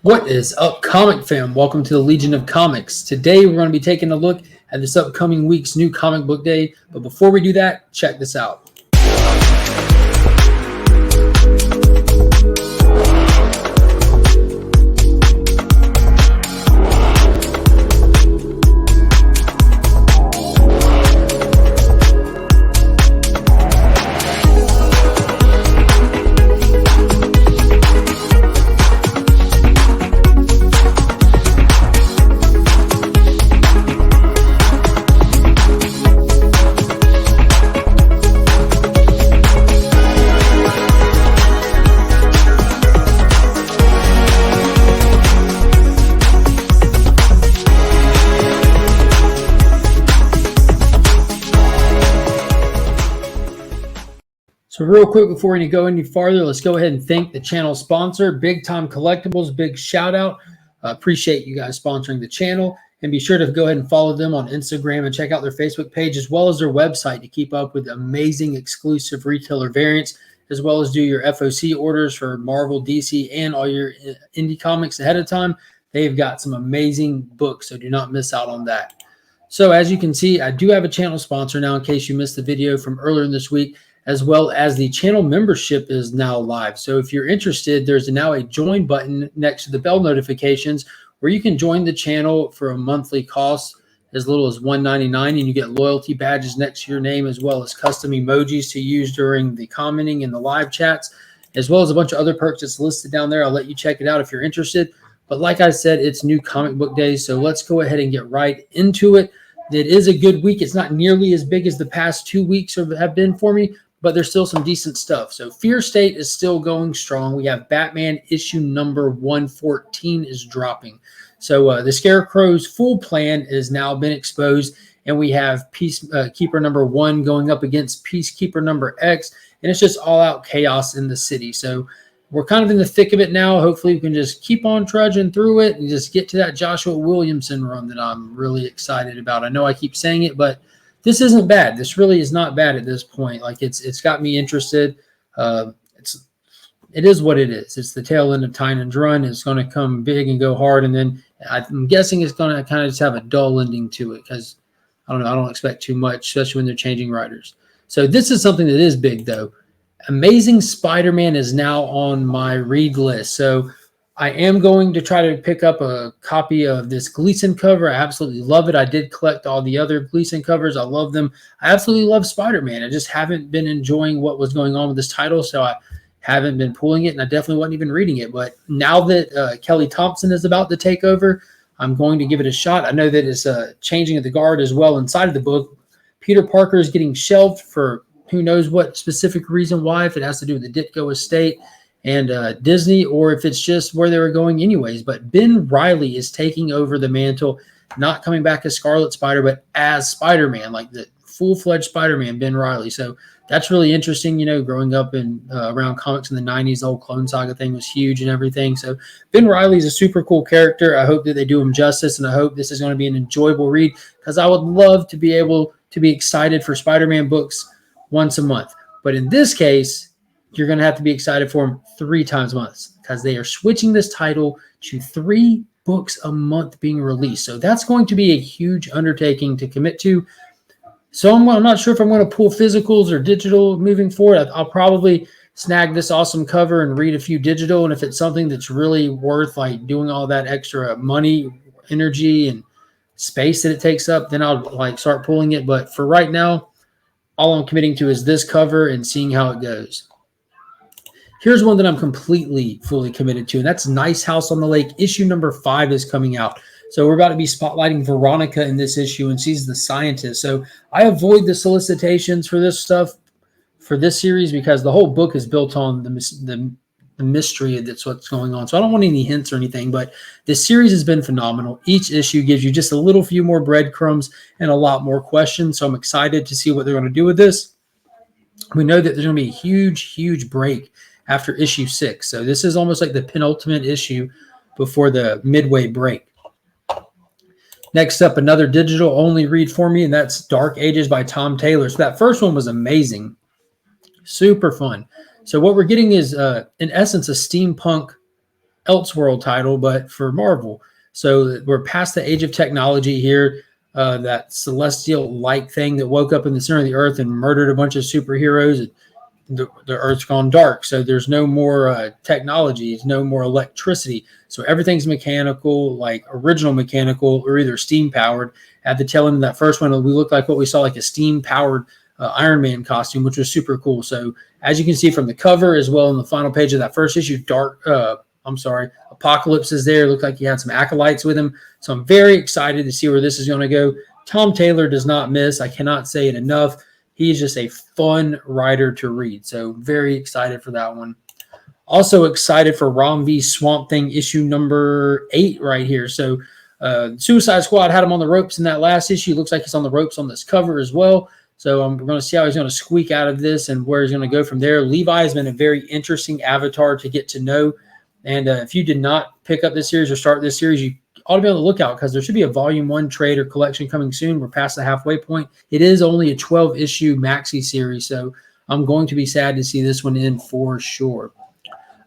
What is up, comic fam? Welcome to the Legion of Comics. Today we're going to be taking a look at this upcoming week's new comic book day. But before we do that, check this out. So real quick, before we go any farther, let's go ahead and thank the channel sponsor, Big Time Collectibles. Big shout out. Appreciate you guys sponsoring the channel. And be sure to go ahead and follow them on Instagram and check out their Facebook page as well as their website to keep up with amazing exclusive retailer variants, as well as do your FOC orders for Marvel, DC, and all your indie comics ahead of time. They've got some amazing books, so do not miss out on that. So as you can see, I do have a channel sponsor now in case you missed the video from earlier in this week, as well as the channel membership is now live. So if you're interested, there's now a join button next to the bell notifications where you can join the channel for a monthly cost as little as $1.99, and you get loyalty badges next to your name, as well as custom emojis to use during the commenting and the live chats, as well as a bunch of other perks that's listed down there. I'll let you check it out if you're interested. But like I said, it's new comic book day, so let's go ahead and get right into it. It is a good week. It's not nearly as big as the past 2 weeks have been for me, but there's still some decent stuff. So Fear State is still going strong. We have Batman issue number 114 is dropping. So the Scarecrow's full plan has now been exposed, and we have Peacekeeper number 1 going up against Peacekeeper number X, and it's just all-out chaos in the city. So we're kind of in the thick of it now. Hopefully we can just keep on trudging through it and just get to that Joshua Williamson run that I'm really excited about. I know I keep saying it, but this isn't bad. This really is not bad at this point. Like it's got me interested. It is what it is. It's the tail end of Tynan's run. It's going to come big and go hard, and then I'm guessing it's going to kind of just have a dull ending to it because I don't know. I don't expect too much, especially when they're changing writers. So this is something that is big though. Amazing Spider-Man is now on my read list. So I am going to try to pick up a copy of this Gleason cover. I absolutely love it. I did collect all the other Gleason covers. I love them. I absolutely love Spider-Man. I just haven't been enjoying what was going on with this title, so I haven't been pulling it, and I definitely wasn't even reading it. But now that Kelly Thompson is about to take over, I'm going to give it a shot. I know that it's changing of the guard as well inside of the book. Peter Parker is getting shelved for who knows what specific reason why, if it has to do with the Ditko estate and Disney, or if it's just where they were going anyways. But Ben Reilly is taking over the mantle, not coming back as Scarlet Spider, but as Spider-Man, like the full-fledged Spider-Man, Ben Reilly. So that's really interesting. You know, growing up in around comics in the 90s, the whole Clone Saga thing was huge and everything. So Ben Reilly is a super cool character. I hope that they do him justice, and I hope this is going to be an enjoyable read because I would love to be able to be excited for Spider-Man books once a month. But in this case, you're going to have to be excited for them 3 times a month because they are switching this title to 3 books a month being released. So that's going to be a huge undertaking to commit to. So I'm not sure if I'm going to pull physicals or digital moving forward. I'll probably snag this awesome cover and read a few digital. And if it's something that's really worth like doing all that extra money, energy, and space that it takes up, then I'll like start pulling it. But for right now, all I'm committing to is this cover and seeing how it goes. Here's one that I'm completely, fully committed to, and that's Nice House on the Lake. Issue number 5 is coming out. So we're about to be spotlighting Veronica in this issue, and she's the scientist. So I avoid the solicitations for this stuff, for this series, because the whole book is built on the mystery that's what's going on. So I don't want any hints or anything, but this series has been phenomenal. Each issue gives you just a little few more breadcrumbs and a lot more questions. So I'm excited to see what they're going to do with this. We know that there's going to be a huge, huge break after issue 6. So this is almost like the penultimate issue before the midway break. Next up, another digital only read for me, and that's Dark Ages by Tom Taylor. So that first one was amazing. Super fun. So what we're getting is, in essence, a steampunk Elseworld title, but for Marvel. So we're past the age of technology here. That celestial-like thing that woke up in the center of the earth and murdered a bunch of superheroes. The earth's gone dark, so there's no more technology, there's no more electricity, so everything's mechanical, like original mechanical or either steam powered. At the tail end of that first one, we looked like what we saw, like a steam powered Iron Man costume, which was super cool. So as you can see from the cover as well in the final page of that first issue, Apocalypse is there. It looked like he had some acolytes with him, so I'm very excited to see where this is going to go. Tom Taylor does not miss. I cannot say it enough. He's just a fun writer to read. So very excited for that one. Also excited for Rom V Swamp Thing issue number 8 right here. So Suicide Squad had him on the ropes in that last issue. Looks like he's on the ropes on this cover as well. So we're going to see how he's going to squeak out of this and where he's going to go from there. Levi has been a very interesting avatar to get to know. And if you did not pick up this series or start this series, you ought to be on the lookout because there should be a volume 1 trade or collection coming soon. We're past the halfway point. It is only a 12-issue maxi series, so I'm going to be sad to see this one in for sure.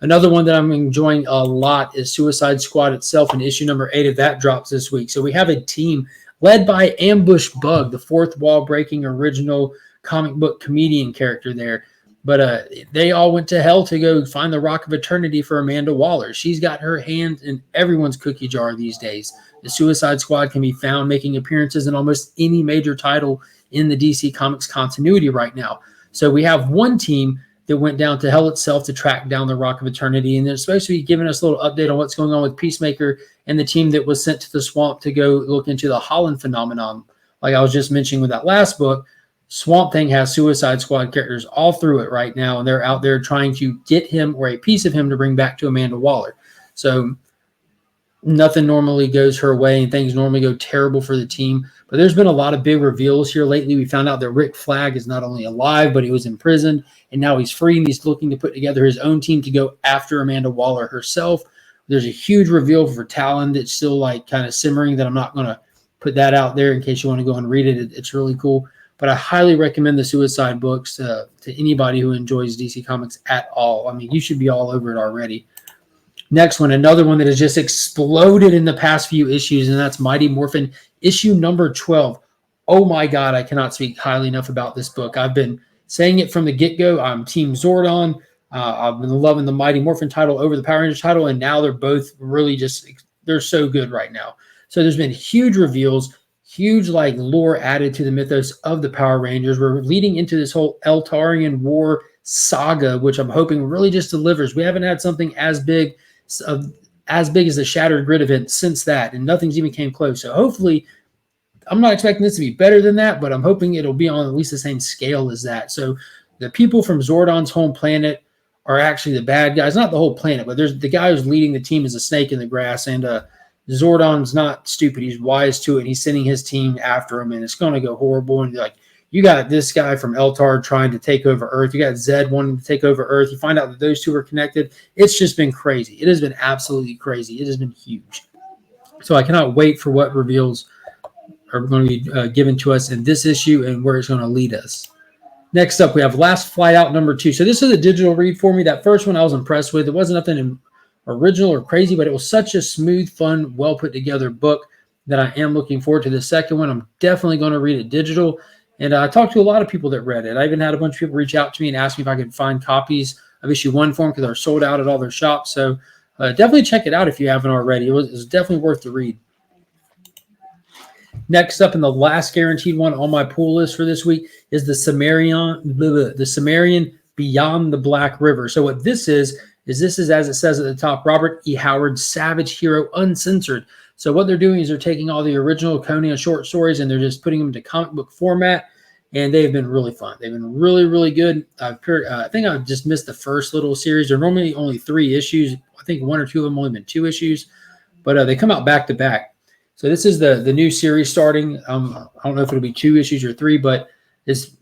Another one that I'm enjoying a lot is Suicide Squad itself, and issue number 8 of that drops this week. So we have a team led by Ambush Bug, the fourth wall-breaking original comic book comedian character there. But they all went to hell to go find the Rock of Eternity for Amanda Waller. She's got her hand in everyone's cookie jar these days. The Suicide Squad can be found making appearances in almost any major title in the DC Comics continuity right now. So we have one team that went down to hell itself to track down the Rock of Eternity, and they're supposed to be giving us a little update on what's going on with Peacemaker and the team that was sent to the swamp to go look into the Holland phenomenon. Like I was just mentioning with that last book, Swamp Thing has Suicide Squad characters all through it right now, and they're out there trying to get him or a piece of him to bring back to Amanda Waller. So nothing normally goes her way, and things normally go terrible for the team. But there's been a lot of big reveals here lately. We found out that Rick Flag is not only alive, but he was imprisoned, and now he's free, and he's looking to put together his own team to go after Amanda Waller herself. There's a huge reveal for Talon that's still like kind of simmering that I'm not going to put that out there in case you want to go and read it. It's really cool. But I highly recommend the Suicide books to anybody who enjoys DC Comics at all. I mean, you should be all over it already. Next one, another one that has just exploded in the past few issues, and that's Mighty Morphin, issue number 12. Oh my God, I cannot speak highly enough about this book. I've been saying it from the get-go. I'm Team Zordon. I've been loving the Mighty Morphin title over the Power Rangers title, and now they're both really just, they're so good right now. So there's been huge reveals, huge like lore added to the mythos of the Power Rangers. We're leading into this whole Eltarian War saga, which I'm hoping really just delivers. We haven't had something as big as the Shattered Grid event since that, and nothing's even came close. So hopefully, I'm not expecting this to be better than that, but I'm hoping it'll be on at least the same scale as that. So the people from Zordon's home planet are actually the bad guys, not the whole planet, but there's the guy who's leading the team is a snake in the grass, and Zordon's not stupid. He's wise to it. And he's sending his team after him, and it's going to go horrible. And like, you got this guy from Eltar trying to take over Earth. You got Zed wanting to take over Earth. You find out that those two are connected. It's just been crazy. It has been absolutely crazy. It has been huge. So I cannot wait for what reveals are going to be given to us in this issue and where it's going to lead us. Next up, we have Last Flight Out number 2. So this is a digital read for me. That first one I was impressed with. It wasn't nothing original or crazy, but it was such a smooth, fun, well put together book that I am looking forward to the second one. I'm definitely going to read it digital. And I talked to a lot of people that read it. I even had a bunch of people reach out to me and ask me if I could find copies of issue 1 for them because they're sold out at all their shops. So definitely check it out if you haven't already. It was definitely worth the read. Next up, and the last guaranteed one on my pull list for this week is the Cimmerian Beyond the Black River. So what this is as it says at the top, Robert E. Howard's Savage Hero Uncensored. So what they're doing is they're taking all the original Conan short stories and they're just putting them into comic book format, and they've been really fun. They've been really, really good. I think I've just missed the first little series. They're normally only 3 issues. I think 1 or 2 of them only been 2 issues, but they come out back to back. So this is the new series starting. I don't know if it'll be 2 issues or 3, but it's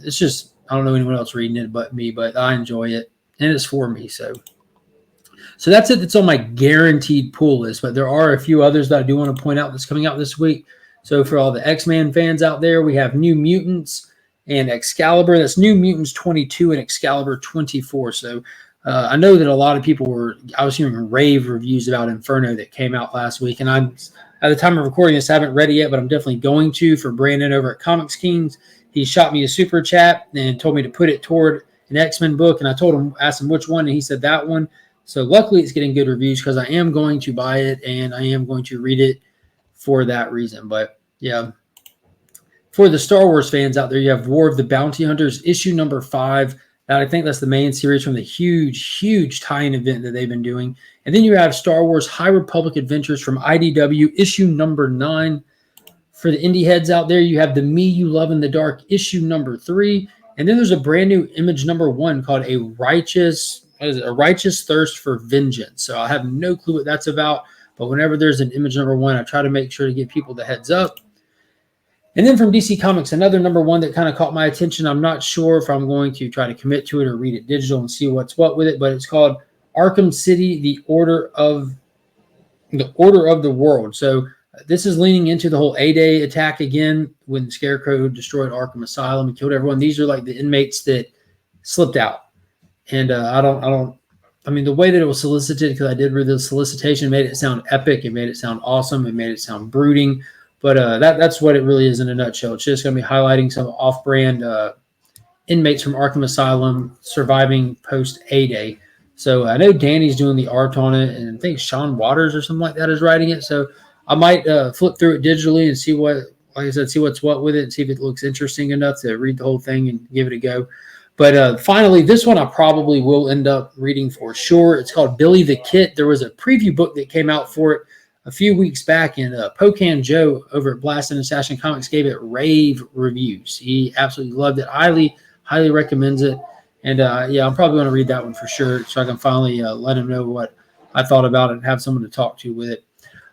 just, I don't know anyone else reading it but me, but I enjoy it, and it's for me. So that's it. That's on my guaranteed pull list, but there are a few others that I do want to point out that's coming out this week. So for all the X-Men fans out there, we have New Mutants and Excalibur. That's New Mutants 22 and Excalibur 24. So I know that a lot of people I was hearing rave reviews about Inferno that came out last week, and I'm, at the time of recording this, I haven't read it yet, but I'm definitely going to. For Brandon over at Comics Kings, he shot me a super chat and told me to put it toward an X-Men book, and I told him, asked him which one, and he said that one. So luckily it's getting good reviews because I am going to buy it, and I am going to read it for that reason. But yeah, for the Star Wars fans out there, you have War of the Bounty Hunters, issue number 5. I think that's the main series from the huge tie-in event that they've been doing. And then you have Star Wars High Republic Adventures from IDW, issue number 9. For the indie heads out there, you have The Me You Love in the Dark, issue number 3. And then there's a brand new image number 1 called A Righteous Thirst for Vengeance. So I have no clue what that's about, but whenever there's an image number 1, I try to make sure to give people the heads up. And then from DC Comics, another number 1 that kind of caught my attention. I'm not sure if I'm going to try to commit to it or read it digital and see what's what with it, but it's called Arkham City, the Order of the World. So this is leaning into the whole A-Day attack again when Scarecrow destroyed Arkham Asylum and killed everyone. These are like the inmates that slipped out. And I mean, the way that it was solicited, because I did read the solicitation, made it sound epic. It made it sound awesome. It made it sound brooding. But that's what it really is in a nutshell. It's just going to be highlighting some off-brand inmates from Arkham Asylum surviving post-A-Day. So I know Danny's doing the art on it, and I think Sean Waters or something like that is writing it. So I might flip through it digitally and see what, like I said, see what's what with it and see if it looks interesting enough to read the whole thing and give it a go. But finally, this one I probably will end up reading for sure. It's called Billy the Kid. There was a preview book that came out for it a few weeks back, and Pocan Joe over at Blast and Assassin Comics gave it rave reviews. He absolutely loved it. Highly recommends it. And yeah, I'm probably going to read that one for sure, so I can finally let him know what I thought about it and have someone to talk to with it.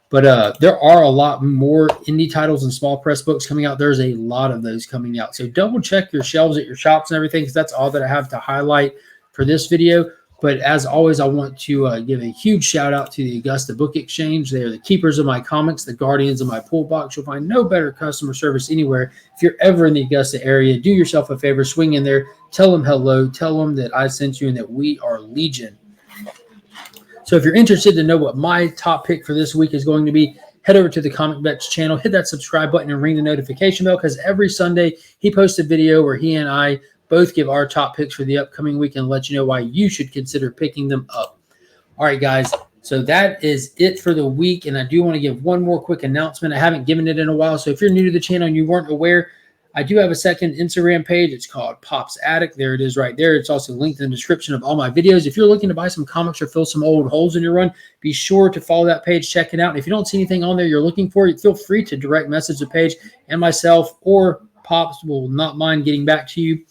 But there are a lot more indie titles and small press books coming out. There's a lot of those coming out. So double check your shelves at your shops and everything, because that's all that I have to highlight for this video. But as always, I want to give a huge shout out to the Augusta Book Exchange. They are the keepers of my comics, the guardians of my pool box. You'll find no better customer service anywhere. If you're ever in the Augusta area, do yourself a favor, swing in there, tell them hello, tell them that I sent you and that we are Legion. So if you're interested to know what my top pick for this week is going to be, head over to the Comic Vets channel, hit that subscribe button and ring the notification bell, because every Sunday he posts a video where he and I both give our top picks for the upcoming week and let you know why you should consider picking them up. All right, guys. So that is it for the week. And I do want to give one more quick announcement. I haven't given it in a while. So if you're new to the channel and you weren't aware, I do have a second Instagram page. It's called Pop's Attic. There it is right there. It's also linked in the description of all my videos. If you're looking to buy some comics or fill some old holes in your run, be sure to follow that page, check it out. And if you don't see anything on there you're looking for, feel free to direct message the page, and myself or Pops will not mind getting back to you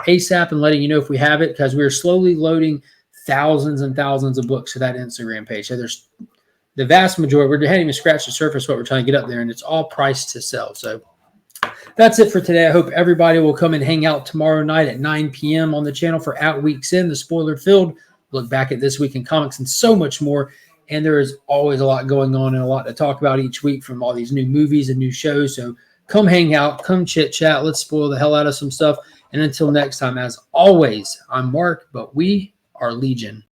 ASAP and letting you know if we have it, because we're slowly loading thousands and thousands of books to that Instagram page. So there's the vast majority. We haven't even scratched the surface what we're trying to get up there, and it's all priced to sell. So that's it for today. I hope everybody will come and hang out tomorrow night at 9 p.m. on the channel for Out Weeks In, the spoiler-filled look back at this week in comics and so much more. And there is always a lot going on and a lot to talk about each week from all these new movies and new shows. So come hang out, come chit-chat. Let's spoil the hell out of some stuff. And until next time, as always, I'm Mark, but we are Legion.